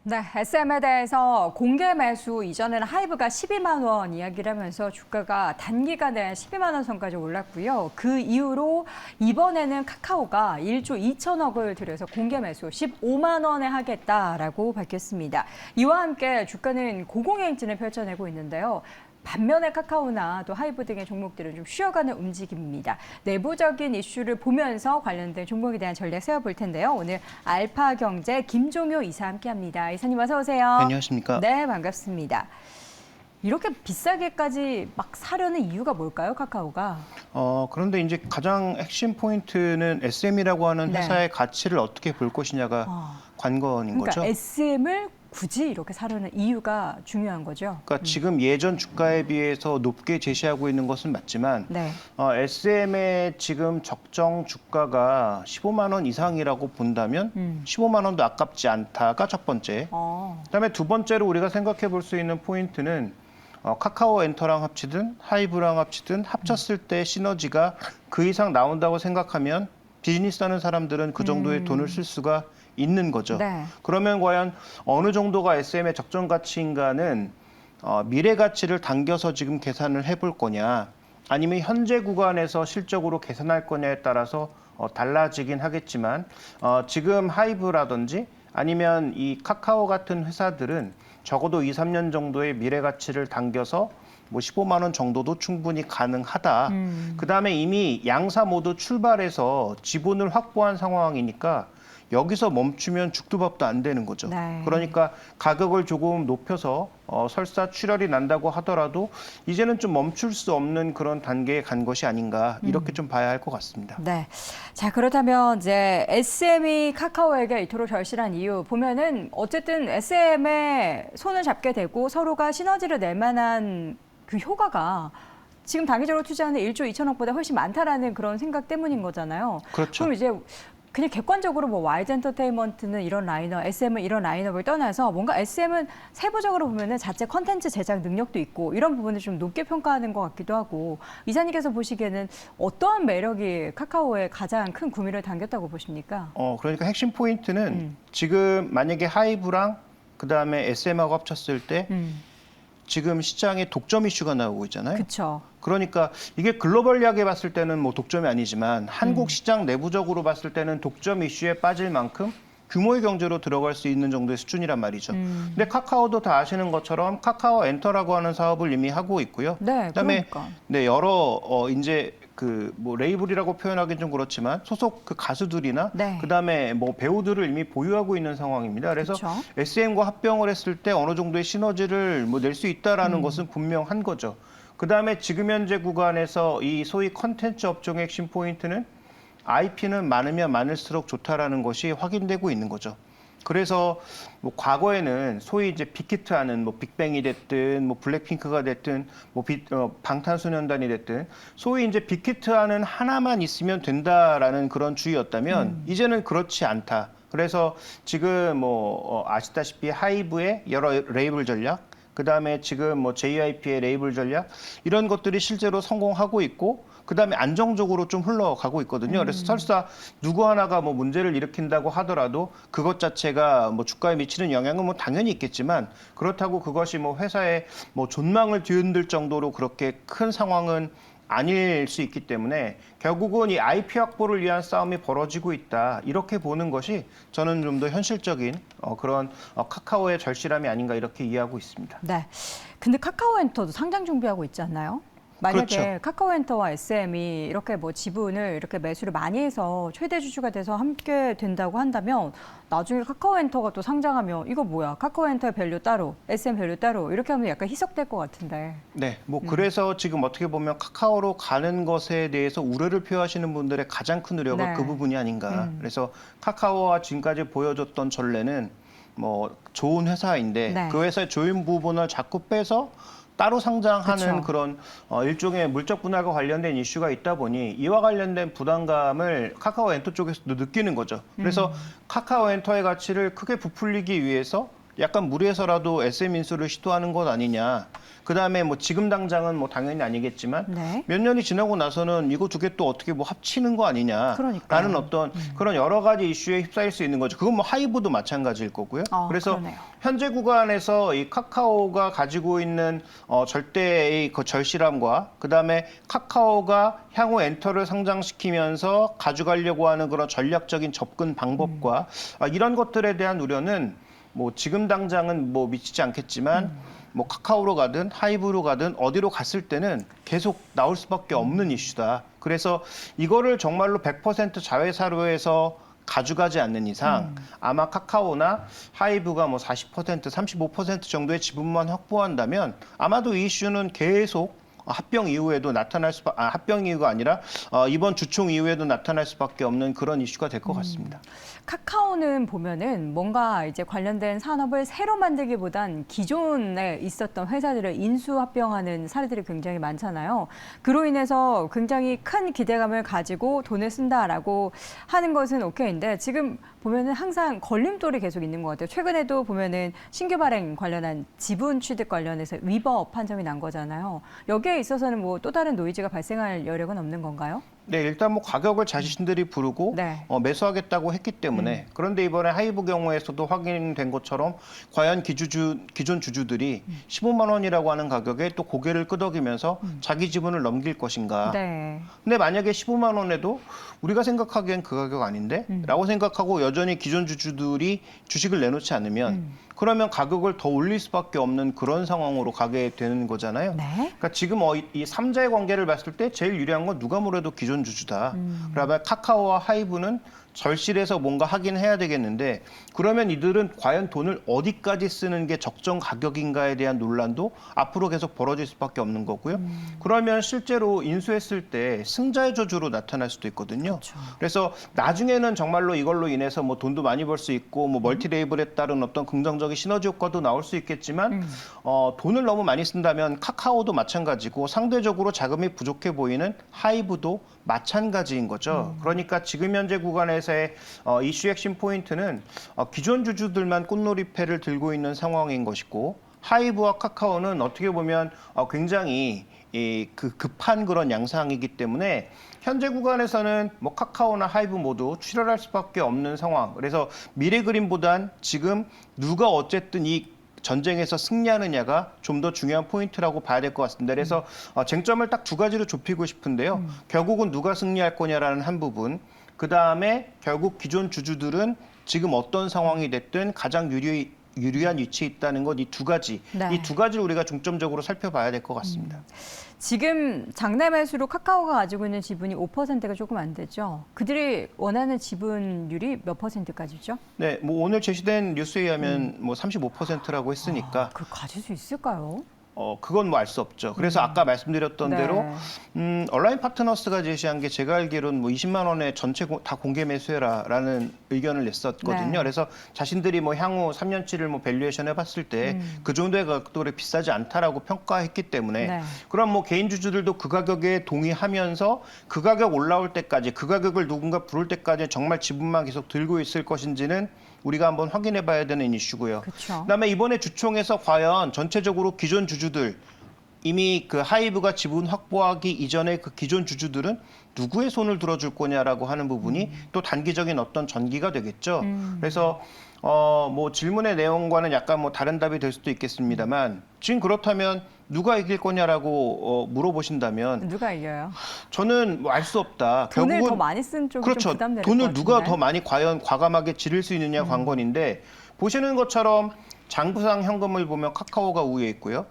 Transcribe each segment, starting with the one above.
네, SM에 대해서 공개 매수 이전에는 하이브가 12만 원 이야기를 하면서 주가가 단기간에 12만 원 선까지 올랐고요. 그 이후로 이번에는 카카오가 1조 2천억을 들여서 공개 매수 15만 원에 하겠다라고 밝혔습니다. 이와 함께 주가는 고공행진을 펼쳐내고 있는데요. 반면에 카카오나 또 하이브 등의 종목들은 좀 쉬어가는 움직임입니다. 내부적인 이슈를 보면서 관련된 종목에 대한 전략 세워볼 텐데요. 오늘 알파경제 김종효 이사 함께합니다. 이사님 어서 오세요. 안녕하십니까? 네, 반갑습니다. 이렇게 비싸게까지 막 사려는 이유가 뭘까요, 카카오가? 그런데 이제 가장 핵심 포인트는 SM이라고 하는 네. 회사의 가치를 어떻게 볼 것이냐가 관건인 그러니까 거죠. SM을 굳이 이렇게 사려는 이유가 중요한 거죠. 그러니까 지금 예전 주가에 비해서 높게 제시하고 있는 것은 맞지만 네. SM의 지금 적정 주가가 15만 원 이상이라고 본다면 15만 원도 아깝지 않다가 첫 번째. 그다음에 두 번째로 우리가 생각해 볼 수 있는 포인트는 카카오 엔터랑 합치든 하이브랑 합치든 합쳤을 때 시너지가 그 이상 나온다고 생각하면 비즈니스 하는 사람들은 그 정도의 돈을 쓸 수가 있는 거죠. 네. 그러면 과연 어느 정도가 SM의 적정 가치인가는 미래 가치를 당겨서 지금 계산을 해볼 거냐 아니면 현재 구간에서 실적으로 계산할 거냐에 따라서 달라지긴 하겠지만 지금 하이브라든지 아니면 이 카카오 같은 회사들은 적어도 2, 3년 정도의 미래 가치를 당겨서 뭐 15만 원 정도도 충분히 가능하다. 그다음에 이미 양사 모두 출발해서 지분을 확보한 상황이니까 여기서 멈추면 죽도 밥도 안 되는 거죠. 네. 그러니까 가격을 조금 높여서 설사 출혈이 난다고 하더라도 이제는 좀 멈출 수 없는 그런 단계에 간 것이 아닌가 이렇게 좀 봐야 할 것 같습니다. 네. 자, 그렇다면 이제 SM이 카카오에게 이토록 절실한 이유 보면은 어쨌든 SM에 손을 잡게 되고 서로가 시너지를 낼 만한 그 효과가 지금 단기적으로 투자하는 1조 2천억보다 훨씬 많다라는 그런 생각 때문인 거잖아요. 그렇죠. 그럼 이제 그냥 객관적으로 뭐 와이드 엔터테인먼트는 이런 라인업, SM은 이런 라인업을 떠나서 뭔가 SM은 세부적으로 보면은 자체 컨텐츠 제작 능력도 있고 이런 부분을 좀 높게 평가하는 것 같기도 하고 이사님께서 보시기에는 어떠한 매력이 카카오의 가장 큰 구미를 당겼다고 보십니까? 그러니까 핵심 포인트는 지금 만약에 하이브랑 그다음에 SM하고 합쳤을 때 지금 시장에 독점 이슈가 나오고 있잖아요. 그렇죠. 그러니까 이게 글로벌하게 봤을 때는 뭐 독점이 아니지만 한국 시장 내부적으로 봤을 때는 독점 이슈에 빠질 만큼 규모의 경제로 들어갈 수 있는 정도의 수준이란 말이죠. 근데 카카오도 다 아시는 것처럼 카카오 엔터라고 하는 사업을 이미 하고 있고요. 네, 그다음에 그러니까. 네, 여러 이제 그 뭐 레이블이라고 표현하기는 좀 그렇지만 소속 그 가수들이나 네. 그다음에 뭐 배우들을 이미 보유하고 있는 상황입니다. 그래서 그쵸. SM과 합병을 했을 때 어느 정도의 시너지를 뭐 낼 수 있다라는 것은 분명한 거죠. 그다음에 지금 현재 구간에서 이 소위 컨텐츠 업종의 핵심 포인트는 IP는 많으면 많을수록 좋다라는 것이 확인되고 있는 거죠. 그래서 뭐 과거에는 소위 이제 빅히트하는 뭐 빅뱅이 됐든 뭐 블랙핑크가 됐든 뭐 방탄소년단이 됐든 소위 이제 빅히트하는 하나만 있으면 된다라는 그런 주의였다면 이제는 그렇지 않다. 그래서 지금 뭐 아시다시피 하이브의 여러 레이블 전략, 그다음에 지금 뭐 JYP의 레이블 전략 이런 것들이 실제로 성공하고 있고 그다음에 안정적으로 좀 흘러가고 있거든요. 그래서 설사 누구 하나가 뭐 문제를 일으킨다고 하더라도 그것 자체가 뭐 주가에 미치는 영향은 뭐 당연히 있겠지만 그렇다고 그것이 뭐 회사의 뭐 존망을 뒤흔들 정도로 그렇게 큰 상황은 아닐 수 있기 때문에 결국은 이 IP 확보를 위한 싸움이 벌어지고 있다. 이렇게 보는 것이 저는 좀 더 현실적인 그런 카카오의 절실함이 아닌가 이렇게 이해하고 있습니다. 네. 근데 카카오엔터도 상장 준비하고 있지 않나요? 만약에 그렇죠. 카카오엔터와 SM이 이렇게 뭐 지분을 이렇게 매수를 많이 해서 최대 주주가 돼서 함께 된다고 한다면 나중에 카카오엔터가 또 상장하면 이거 뭐야? 카카오엔터의 밸류 따로, SM 밸류 따로 이렇게 하면 약간 희석될 것 같은데. 네, 뭐 그래서 지금 어떻게 보면 카카오로 가는 것에 대해서 우려를 표하시는 분들의 가장 큰 우려가 네. 그 부분이 아닌가. 그래서 카카오와 지금까지 보여줬던 전례는 뭐 좋은 회사인데 네. 그 회사의 조인 부분을 자꾸 빼서 따로 상장하는 그쵸. 그런 일종의 물적 분할과 관련된 이슈가 있다 보니 이와 관련된 부담감을 카카오 엔터 쪽에서도 느끼는 거죠. 그래서 카카오 엔터의 가치를 크게 부풀리기 위해서 약간 무리해서라도 SM 인수를 시도하는 것 아니냐. 그다음에 뭐 지금 당장은 뭐 당연히 아니겠지만 네. 몇 년이 지나고 나서는 이거 두 개 또 어떻게 뭐 합치는 거 아니냐라는 그러니까요. 어떤 그런 여러 가지 이슈에 휩싸일 수 있는 거죠. 그건 뭐 하이브도 마찬가지일 거고요. 그래서 그러네요. 현재 구간에서 이 카카오가 가지고 있는 절대의 그 절실함과 그다음에 카카오가 향후 엔터를 상장시키면서 가져가려고 하는 그런 전략적인 접근 방법과 이런 것들에 대한 우려는 뭐 지금 당장은 뭐 미치지 않겠지만 뭐 카카오로 가든 하이브로 가든 어디로 갔을 때는 계속 나올 수밖에 없는 이슈다. 그래서 이거를 정말로 100% 자회사로해서 가져가지 않는 이상 아마 카카오나 하이브가 뭐 40%, 35% 정도의 지분만 확보한다면 아마도 이 이슈는 계속 합병 이후에도 합병 이후가 아니라 이번 주총 이후에도 나타날 수밖에 없는 그런 이슈가 될 것 같습니다. 카카오는 보면은 뭔가 이제 관련된 산업을 새로 만들기보단 기존에 있었던 회사들을 인수 합병하는 사례들이 굉장히 많잖아요. 그로 인해서 굉장히 큰 기대감을 가지고 돈을 쓴다라고 하는 것은 오케이인데 지금 보면은 항상 걸림돌이 계속 있는 것 같아요. 최근에도 보면은 신규 발행 관련한 지분 취득 관련해서 위법 판정이 난 거잖아요. 여기에 있어서는 뭐 또 다른 노이즈가 발생할 여력은 없는 건가요? 네, 일단 뭐 가격을 자신들이 부르고 네. 매수하겠다고 했기 때문에 그런데 이번에 하이브 경우에서도 확인된 것처럼 과연 기존 주주들이 15만 원이라고 하는 가격에 또 고개를 끄덕이면서 자기 지분을 넘길 것인가. 네. 근데 만약에 15만 원에도 우리가 생각하기엔 그 가격 아닌데? 라고 생각하고 여전히 기존 주주들이 주식을 내놓지 않으면 그러면 가격을 더 올릴 수밖에 없는 그런 상황으로 가게 되는 거잖아요. 네. 그러니까 지금 이 삼자의 관계를 봤을 때 제일 유리한 건 누가 뭐래도 기존 주주다. 그러면 카카오와 하이브는 절실해서 뭔가 하긴 해야 되겠는데 그러면 이들은 과연 돈을 어디까지 쓰는 게 적정 가격인가에 대한 논란도 앞으로 계속 벌어질 수밖에 없는 거고요. 그러면 실제로 인수했을 때 승자의 저주로 나타날 수도 있거든요. 그렇죠. 그래서 나중에는 정말로 이걸로 인해서 뭐 돈도 많이 벌 수 있고 뭐 멀티 레이블에 따른 어떤 긍정적인 시너지 효과도 나올 수 있겠지만 돈을 너무 많이 쓴다면 카카오도 마찬가지고 상대적으로 자금이 부족해 보이는 하이브도 마찬가지인 거죠. 그러니까 지금 현재 구간에서의 이슈 핵심 포인트는 기존 주주들만 꽃놀이패를 들고 있는 상황인 것이고 하이브와 카카오는 어떻게 보면 굉장히 급한 그런 양상이기 때문에 현재 구간에서는 뭐 카카오나 하이브 모두 출혈할 수밖에 없는 상황. 그래서 미래 그림보단 지금 누가 어쨌든 이 전쟁에서 승리하느냐가 좀 더 중요한 포인트라고 봐야 될 것 같습니다. 그래서 쟁점을 딱 두 가지로 좁히고 싶은데요. 결국은 누가 승리할 거냐라는 한 부분. 그다음에 결국 기존 주주들은 지금 어떤 상황이 됐든 가장 유리한 위치에 있다는 것, 이 두 가지. 네. 이 두 가지를 우리가 중점적으로 살펴봐야 될 것 같습니다. 지금 장내 매수로 카카오가 가지고 있는 지분이 5%가 조금 안 되죠. 그들이 원하는 지분율이 몇 %까지죠? 네, 뭐 오늘 제시된 뉴스에 의하면 뭐 35%라고 했으니까 그걸 가질 수 있을까요? 그건 뭐 알 수 없죠. 그래서 아까 말씀드렸던 네. 대로 온라인 파트너스가 제시한 게 제가 알기로는 뭐 20만 원에 전체 다 공개 매수해라라는 의견을 냈었거든요. 네. 그래서 자신들이 뭐 향후 3년치를 뭐 밸류에이션 해봤을 때 그 정도의 가격도 비싸지 않다라고 평가했기 때문에 네. 그럼 뭐 개인 주주들도 그 가격에 동의하면서 그 가격 올라올 때까지 그 가격을 누군가 부를 때까지 정말 지분만 계속 들고 있을 것인지는 우리가 한번 확인해 봐야 되는 이슈고요. 그렇죠. 그다음에 이번에 주총에서 과연 전체적으로 기존 주주들 이미 그 하이브가 지분 확보하기 이전에 그 기존 주주들은 누구의 손을 들어줄 거냐라고 하는 부분이 또 단기적인 어떤 전기가 되겠죠. 그래서 뭐 질문의 내용과는 약간 뭐 다른 답이 될 수도 있겠습니다만 지금 그렇다면 누가 이길 거냐라고 물어보신다면 누가 이겨요? 저는 뭐 알 수 없다. 돈을 결국은 더 많이 쓴 쪽이 그렇죠. 좀 부담될 것 돈을 같은데. 누가 더 많이 과연 과감하게 지를 수 있느냐 관건인데 보시는 것처럼 장부상 현금을 보면 카카오가 우위에 있고요.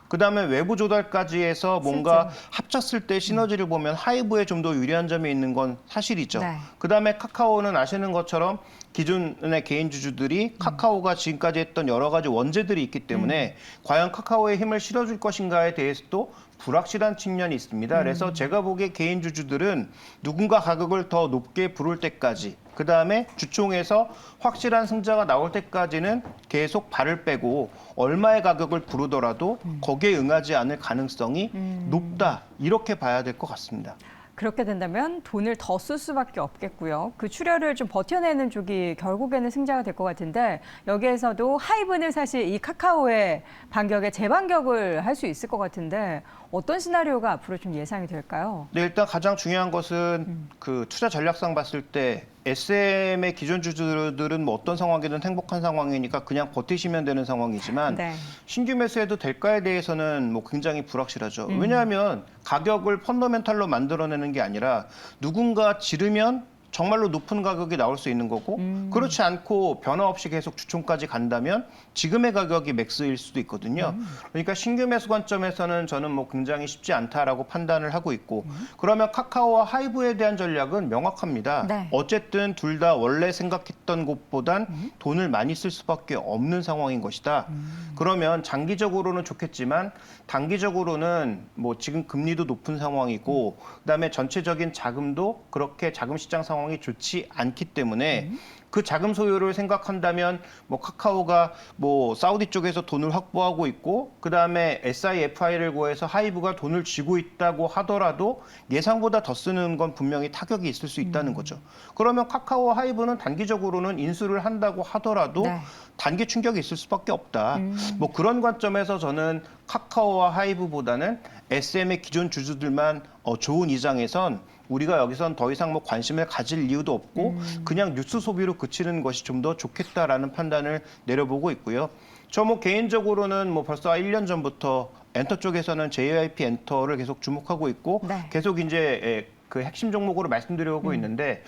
그다음에 외부 조달까지 해서 뭔가 합쳤을 때 시너지를 보면 하이브에 좀 더 유리한 점이 있는 건 사실이죠. 네. 그다음에 카카오는 아시는 것처럼 기존의 개인 주주들이 카카오가 지금까지 했던 여러 가지 원죄들이 있기 때문에 과연 카카오에 힘을 실어줄 것인가에 대해서도 불확실한 측면이 있습니다. 그래서 제가 보기에 개인 주주들은 누군가 가격을 더 높게 부를 때까지 그다음에 주총에서 확실한 승자가 나올 때까지는 계속 발을 빼고 얼마의 가격을 부르더라도 거기에 응하지 않을 가능성이 높다. 이렇게 봐야 될 것 같습니다. 그렇게 된다면 돈을 더 쓸 수밖에 없겠고요. 그 출혈을 좀 버텨내는 쪽이 결국에는 승자가 될 것 같은데 여기에서도 하이브는 사실 이 카카오의 반격에 재반격을 할 수 있을 것 같은데 어떤 시나리오가 앞으로 좀 예상이 될까요? 네, 일단 가장 중요한 것은 그 투자 전략상 봤을 때 SM의 기존 주주들은 뭐 어떤 상황이든 행복한 상황이니까 그냥 버티시면 되는 상황이지만 네. 신규 매수해도 될까에 대해서는 뭐 굉장히 불확실하죠. 왜냐하면 가격을 펀더멘탈로 만들어내는 게 아니라 누군가 지르면 정말로 높은 가격이 나올 수 있는 거고 그렇지 않고 변화 없이 계속 주총까지 간다면 지금의 가격이 맥스일 수도 있거든요. 그러니까 신규 매수 관점에서는 저는 뭐 굉장히 쉽지 않다라고 판단을 하고 있고 그러면 카카오와 하이브에 대한 전략은 명확합니다. 네. 어쨌든 둘 다 원래 생각했던 것보단 돈을 많이 쓸 수밖에 없는 상황인 것이다. 그러면 장기적으로는 좋겠지만 단기적으로는 뭐 지금 금리도 높은 상황이고 그다음에 전체적인 자금도 그렇게 자금 시장 상황이 좋지 않기 때문에 그 자금 소요를 생각한다면 뭐 카카오가 뭐 사우디 쪽에서 돈을 확보하고 있고 그다음에 SIFI를 구해서 하이브가 돈을 쥐고 있다고 하더라도 예상보다 더 쓰는 건 분명히 타격이 있을 수 있다는 거죠. 그러면 카카오와 하이브는 단기적으로는 인수를 한다고 하더라도 네. 단기 충격이 있을 수밖에 없다. 뭐 그런 관점에서 저는 카카오와 하이브보다는 SM의 기존 주주들만 좋은 이장에선 우리가 여기선 더 이상 뭐 관심을 가질 이유도 없고 그냥 뉴스 소비로 그치는 것이 좀 더 좋겠다라는 판단을 내려보고 있고요. 저 뭐 개인적으로는 뭐 벌써 1년 전부터 엔터 쪽에서는 JYP 엔터를 계속 주목하고 있고 네. 계속 이제 그 핵심 종목으로 말씀드리고 있는데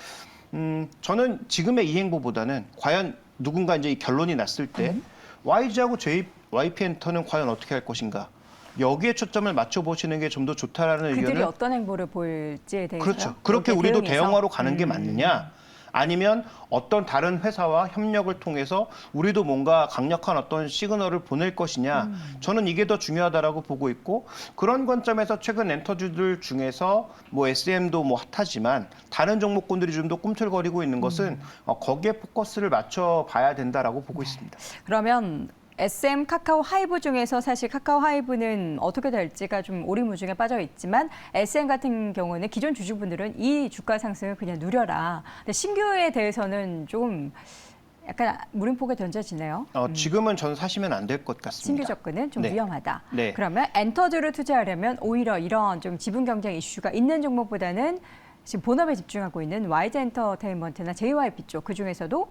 저는 지금의 이 행보보다는 과연 누군가 이제 이 결론이 났을 때 YG하고 JYP 엔터는 과연 어떻게 할 것인가? 여기에 초점을 맞춰보시는 게 좀 더 좋다라는 그들이 의견을 어떤 행보를 보일지에 대해서 그렇죠. 그렇게 우리도 대형화로 가는 게 맞느냐? 아니면 어떤 다른 회사와 협력을 통해서 우리도 뭔가 강력한 어떤 시그널을 보낼 것이냐? 저는 이게 더 중요하다라고 보고 있고 그런 관점에서 최근 엔터주들 중에서 뭐 SM도 뭐 핫하지만 다른 종목군들이 좀 더 꿈틀거리고 있는 것은 거기에 포커스를 맞춰 봐야 된다라고 보고 있습니다. 그러면 SM 카카오 하이브 중에서 사실 카카오 하이브는 어떻게 될지가 좀 오리무중에 빠져 있지만 SM 같은 경우는 기존 주주분들은 이 주가 상승을 그냥 누려라. 근데 신규에 대해서는 좀 약간 물음표가 던져지네요. 지금은 전 사시면 안 될 것 같습니다. 신규 접근은 좀 네. 위험하다. 네. 그러면 엔터주를 투자하려면 오히려 이런 좀 지분 경쟁 이슈가 있는 종목보다는 지금 본업에 집중하고 있는 YG 엔터테인먼트나 JYP 쪽 그중에서도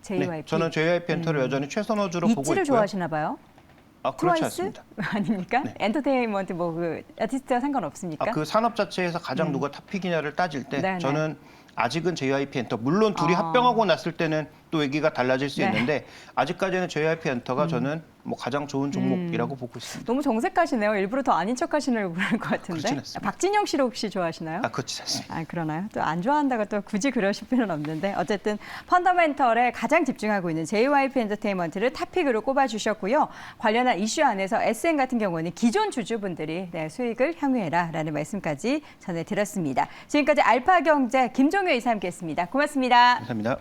JYP. 네, 저는 JYP 엔터를 여전히 최선호주로 보고 있고요. 이치를 좋아하시나 봐요? 그렇지 트와이스? 않습니다. 아닙니까? 네. 엔터테인먼트 뭐 그 아티스트와 상관없습니까? 그 산업 자체에서 가장 누가 탑픽이냐를 따질 때 네, 저는 아직은 JYP 엔터 물론 둘이 합병하고 났을 때는 또 얘기가 달라질 수 네. 있는데 아직까지는 JYP 엔터가 저는 뭐 가장 좋은 종목이라고 보고 있습니다. 너무 정색하시네요. 일부러 더 아닌 척 하시려고 그럴 것 같은데. 그렇진 않습니다. 박진영 씨를 혹시 좋아하시나요? 그렇지 않습니다. 아, 그러나요? 또 안 좋아한다고 또 굳이 그러실 필요는 없는데 어쨌든 펀더멘털에 가장 집중하고 있는 JYP 엔터테인먼트를 탑픽으로 꼽아주셨고요. 관련한 이슈 안에서 SM 같은 경우는 기존 주주분들이 수익을 향유해라라는 말씀까지 전해드렸습니다. 지금까지 알파경제 김종효 이사 함께했습니다. 고맙습니다. 감사합니다.